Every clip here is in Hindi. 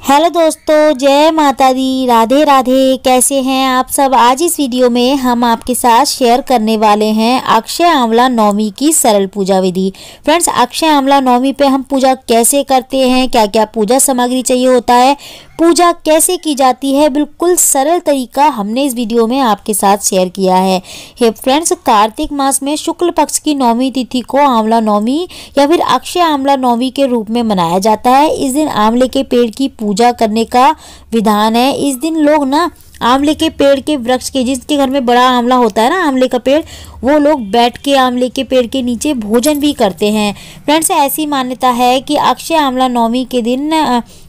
हेलो दोस्तों, जय माता दी, राधे राधे। कैसे हैं आप सब। आज इस वीडियो में हम आपके साथ शेयर करने वाले हैं अक्षय आंवला नवमी की सरल पूजा विधि। फ्रेंड्स, अक्षय आंवला नवमी पे हम पूजा कैसे करते हैं, क्या क्या पूजा सामग्री चाहिए होता है, पूजा कैसे की जाती है, बिल्कुल सरल तरीका हमने इस वीडियो में आपके साथ शेयर किया है। फ्रेंड्स, कार्तिक मास में शुक्ल पक्ष की नवमी तिथि को आंवला नवमी या फिर अक्षय आंवला नवमी के रूप में मनाया जाता है। इस दिन आंवले के पेड़ की पूजा करने का विधान है। इस दिन लोग ना आंवले के पेड़ के वृक्ष के, जिसके घर में बड़ा आंवला होता है ना आंवले का पेड़, वो लोग बैठ के आंवले के पेड़ के नीचे भोजन भी करते हैं। फ्रेंड्स, ऐसी मान्यता है कि अक्षय आंवला नवमी के दिन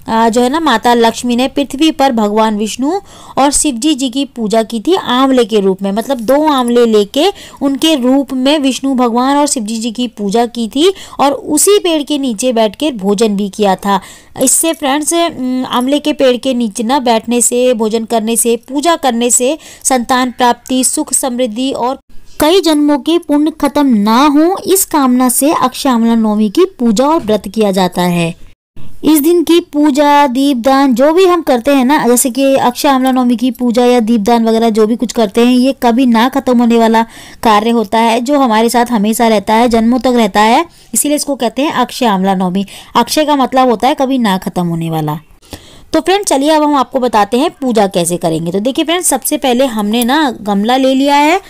जो है ना माता लक्ष्मी ने पृथ्वी पर भगवान विष्णु और शिवजी जी की पूजा की थी आंवले के रूप में। मतलब दो आंवले लेके उनके रूप में विष्णु भगवान और शिवजी जी की पूजा की थी और उसी पेड़ के नीचे बैठकर भोजन भी किया था। इससे फ्रेंड्स, आंवले के पेड़ के नीचे ना बैठने से, भोजन करने से, पूजा करने से संतान प्राप्ति, सुख, समृद्धि और कई जन्मों के पुण्य खत्म ना हो, इस कामना से अक्षय आंवला नवमी की पूजा और व्रत किया जाता है। इस दिन की पूजा, दीपदान जो भी हम करते हैं ना, जैसे कि अक्षय आंवला नवमी की पूजा या दीपदान वगैरह जो भी कुछ करते हैं, ये कभी ना खत्म होने वाला कार्य होता है जो हमारे साथ हमेशा रहता है, जन्मों तक रहता है। इसीलिए इसको कहते हैं अक्षय आंवला नवमी। अक्षय का मतलब होता है कभी ना खत्म होने वाला। तो फ्रेंड, चलिए अब हम आपको बताते हैं पूजा कैसे करेंगे। तो देखिए फ्रेंड्स, सबसे पहले हमने ना गमला ले लिया है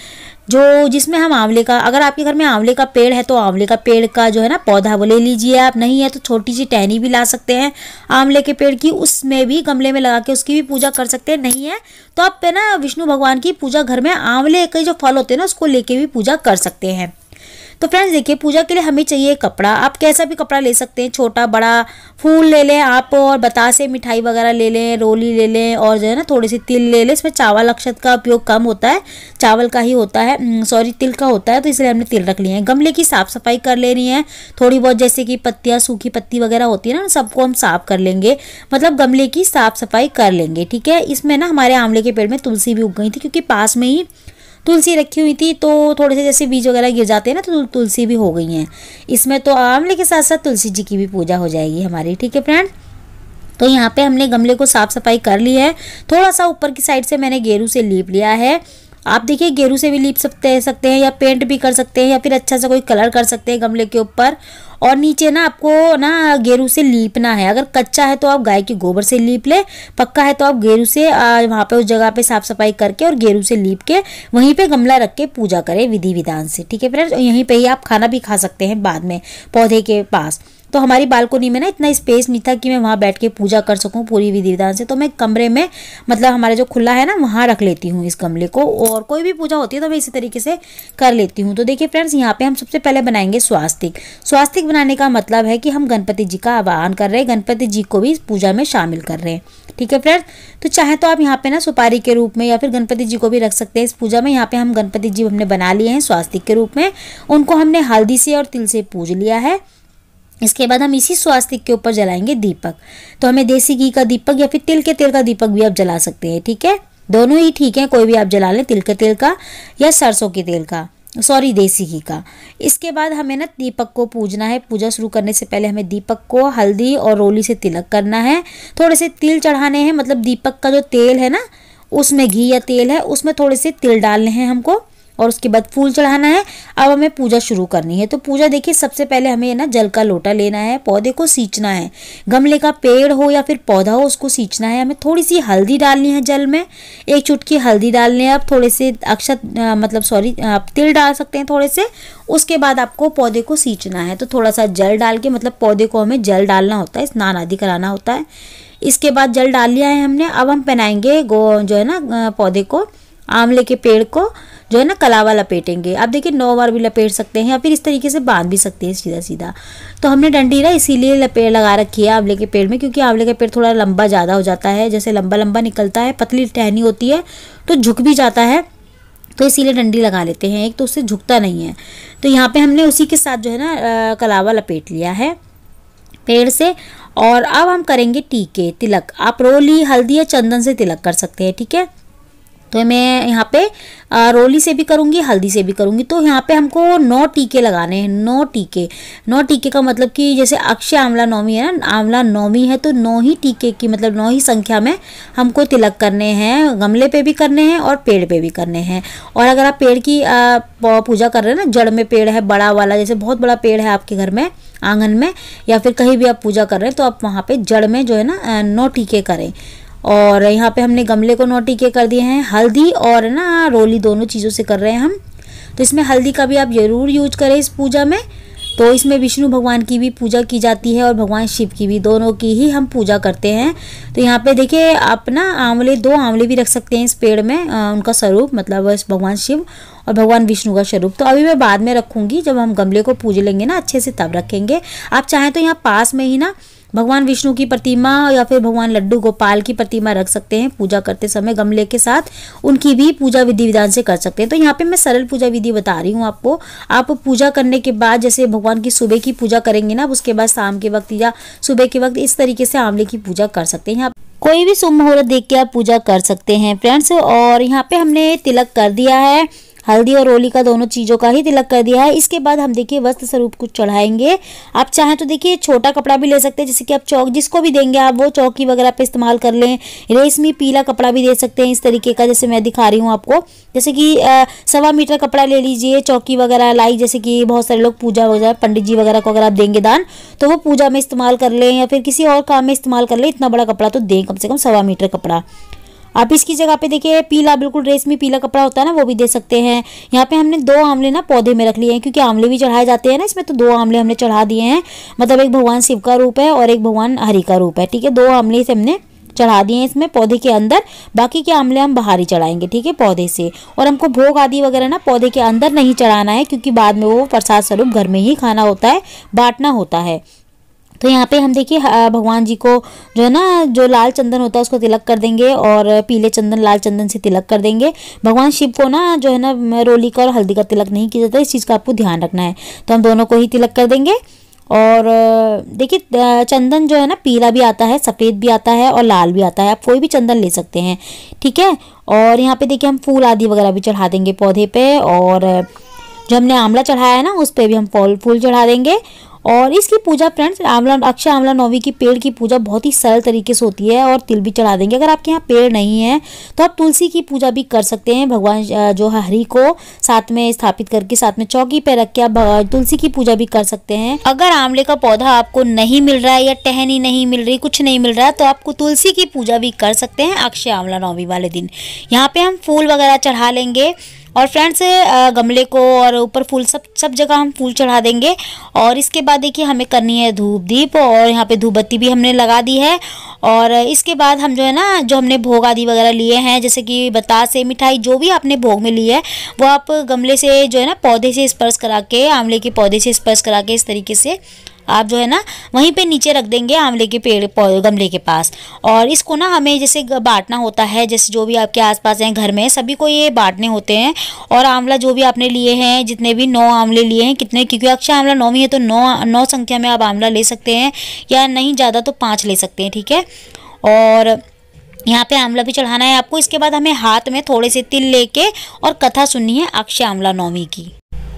जो जिसमें हम आंवले का, अगर आपके घर में आंवले का पेड़ है तो आंवले का पेड़ का जो है ना पौधा वो ले लीजिए आप। नहीं है तो छोटी सी टहनी भी ला सकते हैं आंवले के पेड़ की, उसमें भी गमले में लगा के उसकी भी पूजा कर सकते हैं। नहीं है तो आप ना विष्णु भगवान की पूजा घर में आंवले के जो फल होते हैं ना उसको लेके भी पूजा कर सकते हैं। तो फ्रेंड्स देखिए, पूजा के लिए हमें चाहिए कपड़ा। आप कैसा भी कपड़ा ले सकते हैं, छोटा बड़ा, फूल ले लें आप, और बतासे मिठाई वगैरह ले लें, रोली ले लें, और जो है ना थोड़ी सी तिल ले लें। इसमें चावल अक्षत का उपयोग कम होता है, चावल का ही होता है, सॉरी तिल का होता है, तो इसलिए हमने तिल रख लिए हैं। गमले की साफ सफाई कर लेनी है थोड़ी बहुत, जैसे कि पत्तियाँ, सूखी पत्ती वगैरह होती है ना, सबको हम साफ कर लेंगे। मतलब गमले की साफ सफाई कर लेंगे, ठीक है। इसमें ना हमारे आंवले के पेड़ में तुलसी भी उग गई थी, क्योंकि पास में ही तुलसी रखी हुई थी, तो थोड़े से जैसे बीज वगैरह गिर जाते हैं ना, तो तुलसी भी हो गई हैं इसमें। तो आंवले के साथ साथ तुलसी जी की भी पूजा हो जाएगी हमारी, ठीक है फ्रेंड। तो यहाँ पे हमने गमले को साफ सफाई कर ली है। थोड़ा सा ऊपर की साइड से मैंने गेरू से लीप लिया है। आप देखिए, गेरू से भी लीप सकते हैं या पेंट भी कर सकते हैं, या फिर अच्छा सा कोई कलर कर सकते हैं गमले के ऊपर। और नीचे ना आपको ना गेरू से लीपना है। अगर कच्चा है तो आप गाय के गोबर से लीप ले, पक्का है तो आप गेरू से वहाँ पे उस जगह पे साफ सफाई करके और गेरू से लीप के वहीं पे गमला रख के पूजा करें विधि विधान से, ठीक है फ्रेंड्स। यहीं पे ही आप खाना भी खा सकते हैं बाद में पौधे के पास। तो हमारी बालकोनी में ना इतना स्पेस नहीं था कि मैं वहाँ बैठ के पूजा कर सकूँ पूरी विधि विधान से, तो मैं कमरे में, मतलब हमारे जो खुला है ना, वहाँ रख लेती हूँ इस गमले को। और कोई भी पूजा होती है तो मैं इसी तरीके से कर लेती हूँ। तो देखिए फ्रेंड्स, यहाँ पे हम सबसे पहले बनाएंगे स्वास्तिक। स्वास्तिक बनाने का मतलब है कि हम गणपति जी का आवाहन कर रहे हैं, गणपति जी को भी इस पूजा में शामिल कर रहे हैं, ठीक है फ्रेंड्स। तो चाहे तो आप यहाँ पे ना सुपारी के रूप में या फिर गणपति जी को भी रख सकते हैं इस पूजा में। यहाँ पे हम गणपति जी हमने बना लिए हैं स्वास्तिक के रूप में, उनको हमने हल्दी से और तिल से पूज लिया है। इसके बाद हम इसी स्वास्तिक के ऊपर जलाएंगे दीपक। तो हमें देसी घी का दीपक या फिर तिल के तेल का दीपक भी आप जला सकते हैं, ठीक है। दोनों ही ठीक है, कोई भी आप जला लें, तिल के तेल का या सरसों के तेल का, सॉरी देसी घी का। इसके बाद हमें ना दीपक को पूजना है। पूजा शुरू करने से पहले हमें दीपक को हल्दी और रोली से तिलक करना है, थोड़े से तिल चढ़ाने हैं। मतलब दीपक का जो तेल है ना, उसमें घी या तेल है, उसमें थोड़े से तिल डालने हैं हमको, और उसके बाद फूल चढ़ाना है। अब हमें पूजा शुरू करनी है। तो पूजा देखिए, सबसे पहले हमें ना जल का लोटा लेना है, पौधे को सींचना है। गमले का पेड़ हो या फिर पौधा हो, उसको सींचना है। हमें थोड़ी सी हल्दी डालनी है जल में, एक चुटकी हल्दी डालनी है। आप थोड़े से अक्षत मतलब सॉरी आप तिल डाल सकते हैं थोड़े से। उसके बाद आपको पौधे को सींचना है, तो थोड़ा सा जल डाल के, मतलब पौधे को हमें जल डालना होता है, स्नान आदि कराना होता है। इसके बाद जल डाल लिया है हमने। अब हम पहनाएंगे जो है ना पौधे को, आंवले के पेड़ को जो है ना कलावा लपेटेंगे। आप देखिए 9 बार भी लपेट सकते हैं या फिर इस तरीके से बांध भी सकते हैं सीधा सीधा। तो हमने डंडी ना इसीलिए लपेट लगा रखी है आंवले के पेड़ में, क्योंकि आंवले का पेड़ थोड़ा लंबा ज़्यादा हो जाता है, जैसे लंबा लंबा निकलता है, पतली टहनी होती है तो झुक भी जाता है, तो इसीलिए डंडी लगा लेते हैं एक, तो उससे झुकता नहीं है। तो यहाँ पे हमने उसी के साथ जो है ना कलावा लपेट लिया है पेड़ से। और अब हम करेंगे टीके, तिलक। आप रोली, हल्दी या चंदन से तिलक कर सकते हैं, ठीक है। तो मैं यहाँ पे रोली से भी करूँगी, हल्दी से भी करूँगी। तो यहाँ पे हमको 9 टीके लगाने हैं, 9 टीके। 9 टीके का मतलब कि जैसे अक्षय आंवला नवमी है ना, आंवला नवमी है तो 9 ही टीके की मतलब 9 ही संख्या में हमको तिलक करने हैं। गमले पे भी करने हैं और पेड़ पे भी करने हैं। और अगर आप पेड़ की पूजा कर रहे हैं ना, जड़ में पेड़ है बड़ा वाला, जैसे बहुत बड़ा पेड़ है आपके घर में आंगन में या फिर कहीं भी आप पूजा कर रहे हैं, तो आप वहाँ पे जड़ में जो है ना 9 टीके करें। और यहाँ पे हमने गमले को 9 टीके कर दिए हैं। हल्दी और ना रोली दोनों चीज़ों से कर रहे हैं हम। तो इसमें हल्दी का भी आप ज़रूर यूज करें इस पूजा में। तो इसमें विष्णु भगवान की भी पूजा की जाती है और भगवान शिव की भी, दोनों की ही हम पूजा करते हैं। तो यहाँ पे देखिए आप ना आंवले, 2 आंवले भी रख सकते हैं इस पेड़ में, उनका स्वरूप मतलब भगवान शिव और भगवान विष्णु का स्वरूप। तो अभी मैं बाद में रखूँगी, जब हम गमले को पूज लेंगे ना अच्छे से तब रखेंगे। आप चाहें तो यहाँ पास में ही ना भगवान विष्णु की प्रतिमा या फिर भगवान लड्डू गोपाल की प्रतिमा रख सकते हैं पूजा करते समय गमले के साथ, उनकी भी पूजा विधि विधान से कर सकते हैं। तो यहाँ पे मैं सरल पूजा विधि बता रही हूँ आपको। आप पूजा करने के बाद जैसे भगवान की सुबह की पूजा करेंगे ना, उसके बाद शाम के वक्त या सुबह के वक्त इस तरीके से आंवले की पूजा कर सकते हैं। यहाँ कोई भी शुभ मुहूर्त देख के आप पूजा कर सकते हैं फ्रेंड्स। और यहाँ पे हमने तिलक कर दिया है, हल्दी और रोली का दोनों चीज़ों का ही तिलक कर दिया है। इसके बाद हम देखिए वस्त्र स्वरूप कुछ चढ़ाएंगे। आप चाहें तो देखिए छोटा कपड़ा भी ले सकते हैं, जैसे कि आप चौक जिसको भी देंगे आप वो चौकी वगैरह पे इस्तेमाल कर लें। रेशमी पीला कपड़ा भी दे सकते हैं इस तरीके का, जैसे मैं दिखा रही हूँ आपको। जैसे कि 1.25 मीटर कपड़ा ले लीजिए, चौकी वगैरह लाई, जैसे कि बहुत सारे लोग पूजा वगैरह पंडित जी वगैरह को अगर आप देंगे दान तो वो पूजा में इस्तेमाल कर लें या फिर किसी और काम में इस्तेमाल कर लें। इतना बड़ा कपड़ा तो दें, कम से कम 1.25 मीटर कपड़ा। आप इसकी जगह पे देखिए पीला, बिल्कुल रेशमी पीला कपड़ा होता है ना, वो भी दे सकते हैं। यहाँ पे हमने 2 आंवले ना पौधे में रख लिए हैं, क्योंकि आंवले भी चढ़ाए जाते हैं ना इसमें, तो 2 आंवले हमने चढ़ा दिए हैं। मतलब एक भगवान शिव का रूप है और एक भगवान हरि का रूप है, ठीक है। 2 आंवले से हमने चढ़ा दिए हैं इसमें पौधे के अंदर, बाकी के आंवले हम बाहर ही चढ़ाएंगे, ठीक है, पौधे से। और हमको भोग आदि वगैरह ना पौधे के अंदर नहीं चढ़ाना है, क्योंकि बाद में वो प्रसाद स्वरूप घर में ही खाना होता है, बांटना होता है। तो यहाँ पे हम देखिए भगवान जी को जो है ना, जो लाल चंदन होता है उसको तिलक कर देंगे और पीले चंदन लाल चंदन से तिलक कर देंगे। भगवान शिव को ना जो है ना रोली का और हल्दी का तिलक नहीं किया जाता, इस चीज़ का आपको ध्यान रखना है। तो हम दोनों को ही तिलक कर देंगे। और देखिए चंदन जो है ना पीला भी आता है, सफ़ेद भी आता है और लाल भी आता है, आप कोई भी चंदन ले सकते हैं, ठीक है। और यहाँ पे देखिए हम फूल आदि वगैरह भी चढ़ा देंगे पौधे पे, और जो हमने आंवला चढ़ाया है ना उस पर भी हम फूल चढ़ा देंगे। और इसकी पूजा फ्रेंड्स अक्षय आंवला नवमी की पेड़ की पूजा बहुत ही सरल तरीके से होती है, और तिल भी चढ़ा देंगे। अगर आपके यहाँ पेड़ नहीं है तो आप तुलसी की पूजा भी कर सकते हैं। भगवान जो हरि को साथ में स्थापित करके साथ में चौकी पे रख के आप तुलसी की पूजा भी कर सकते हैं। अगर आंवले का पौधा आपको नहीं मिल रहा है या टहनी नहीं मिल रही, कुछ नहीं मिल रहा है, तो आपको तुलसी की पूजा भी कर सकते हैं अक्षय आंवला नवमी वाले दिन। यहाँ पे हम फूल वगैरह चढ़ा लेंगे। और फ्रेंड्स गमले को और ऊपर फूल सब जगह हम फूल चढ़ा देंगे। और इसके बाद देखिए हमें करनी है धूप दीप, और यहाँ पे धूप बत्ती भी हमने लगा दी है। और इसके बाद हम जो है ना, जो हमने भोग आदि वगैरह लिए हैं, जैसे कि बतासे, मिठाई, जो भी आपने भोग में लिए है वो आप गमले से जो है ना पौधे से स्पर्श करा के, आंवले के पौधे से स्पर्श करा के इस तरीके से आप जो है ना वहीं पे नीचे रख देंगे आंवले के पेड़ गमले के पास। और इसको ना हमें जैसे बांटना होता है, जैसे जो भी आपके आसपास हैं घर में सभी को ये बांटने होते हैं। और आंवला जो भी आपने लिए हैं, जितने भी 9 आंवले लिए हैं, कितने, क्योंकि अक्षय आंवला नवमी है तो 9 संख्या में आप आंवला ले सकते हैं, या नहीं ज़्यादा तो 5 ले सकते हैं, ठीक है। और यहाँ पे आंवला भी चढ़ाना है आपको। इसके बाद हमें हाथ में थोड़े से तिल लेके और कथा सुननी है अक्षय आंवला नवमी की।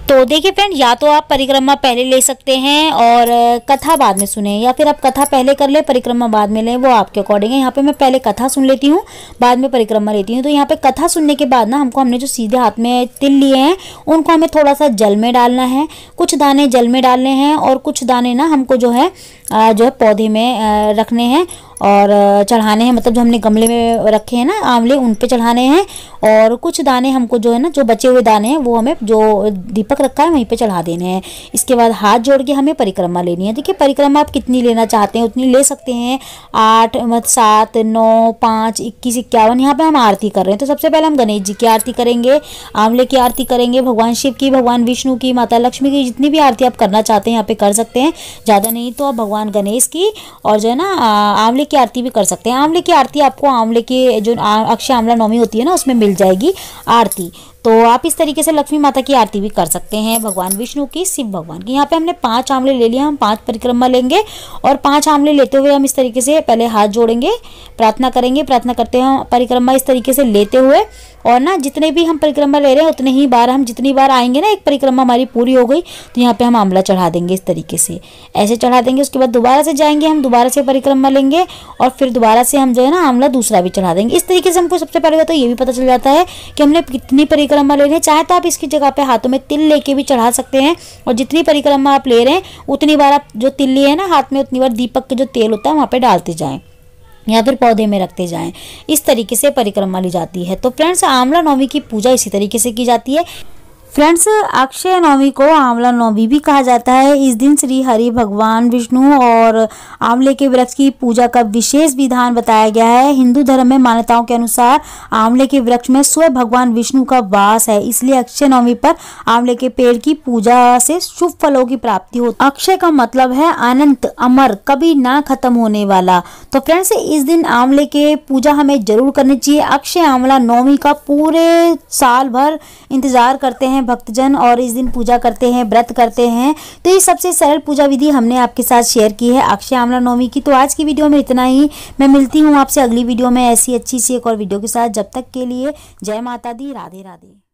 तो देखिए फ्रेंड, या तो आप परिक्रमा पहले ले सकते हैं और कथा बाद में सुने, या फिर आप कथा पहले कर ले परिक्रमा बाद में लें, वो आपके अकॉर्डिंग है। यहाँ पे मैं पहले कथा सुन लेती हूँ, बाद में परिक्रमा लेती हूँ। तो यहाँ पे कथा सुनने के बाद ना हमने जो सीधे हाथ में तिल लिए हैं उनको हमें थोड़ा सा जल में डालना है, कुछ दाने जल में डालने हैं और कुछ दाने ना हमको जो है पौधे में रखने हैं और चढ़ाने हैं। मतलब जो हमने गमले में रखे हैं ना आंवले, उन पे चढ़ाने हैं। और कुछ दाने हमको जो है ना, जो बचे हुए दाने हैं वो हमें जो दीपक रखा है वहीं पे चढ़ा देने हैं। इसके बाद हाथ जोड़ के हमें परिक्रमा लेनी है। देखिए परिक्रमा आप कितनी लेना चाहते हैं उतनी ले सकते हैं, 8 7 9 5 21 51। यहाँ पे हम आरती कर रहे हैं, तो सबसे पहले हम गणेश जी की आरती करेंगे, आंवले की आरती करेंगे, भगवान शिव की, भगवान विष्णु की, माता लक्ष्मी की, जितनी भी आरती आप करना चाहते हैं यहाँ पे कर सकते हैं। ज़्यादा नहीं तो आप भगवान गणेश की और जो है ना आंवले की आरती भी कर सकते हैं। आंवले की आरती आपको आंवले की जो अक्षय आंवला नवमी होती है ना उसमें मिल जाएगी आरती। तो आप इस तरीके से लक्ष्मी माता की आरती भी कर सकते हैं, भगवान विष्णु की, शिव भगवान की। यहाँ पे हमने 5 आंवले ले लिया, हम 5 परिक्रमा लेंगे और 5 आंवले लेते हुए हम इस तरीके से पहले हाथ जोड़ेंगे, प्रार्थना करेंगे। प्रार्थना करते हैं परिक्रमा इस तरीके से लेते हुए, और ना जितने भी हम परिक्रमा ले रहे हैं उतने ही बार हम जितनी बार आएंगे ना, एक परिक्रमा हमारी पूरी हो गई तो यहाँ पे हम आंवला चढ़ा देंगे इस तरीके से, ऐसे चढ़ा देंगे। उसके बाद दोबारा से जाएंगे, हम दोबारा से परिक्रमा लेंगे और फिर दोबारा से हम जो है ना आंवला दूसरा भी चढ़ा देंगे। इस तरीके से हमको सबसे पहले तो ये भी पता चल जाता है कि हमने कितनी परिक्रमा ले रहे हैं। चाहे तो आप इसकी जगह पे हाथों में तिल लेके भी चढ़ा सकते हैं, और जितनी परिक्रमा आप ले रहे हैं उतनी बार आप जो तिल लिए है ना हाथ में, उतनी बार दीपक के जो तेल होता है वहाँ पे डालते जाएं या फिर पौधे में रखते जाएं। इस तरीके से परिक्रमा ली जाती है। तो फ्रेंड्स, आंवला नवमी की पूजा इसी तरीके से की जाती है। फ्रेंड्स, अक्षय नवमी को आंवला नवमी भी कहा जाता है। इस दिन श्री हरि भगवान विष्णु और आंवले के वृक्ष की पूजा का विशेष विधान बताया गया है। हिंदू धर्म में मान्यताओं के अनुसार आंवले के वृक्ष में स्वयं भगवान विष्णु का वास है, इसलिए अक्षय नवमी पर आंवले के पेड़ की पूजा से शुभ फलों की प्राप्ति होती है। अक्षय का मतलब है अनंत, अमर, कभी ना खत्म होने वाला। तो फ्रेंड्स, इस दिन आंवले के पूजा हमें जरूर करनी चाहिए। अक्षय आंवला नवमी का पूरे साल भर इंतजार करते हैं भक्तजन, और इस दिन पूजा करते हैं, व्रत करते हैं। तो ये सबसे सरल पूजा विधि हमने आपके साथ शेयर की है अक्षय आंवला नवमी की। तो आज की वीडियो में इतना ही। मैं मिलती हूँ आपसे अगली वीडियो में ऐसी अच्छी सी एक और वीडियो के साथ। जब तक के लिए जय माता दी, राधे राधे।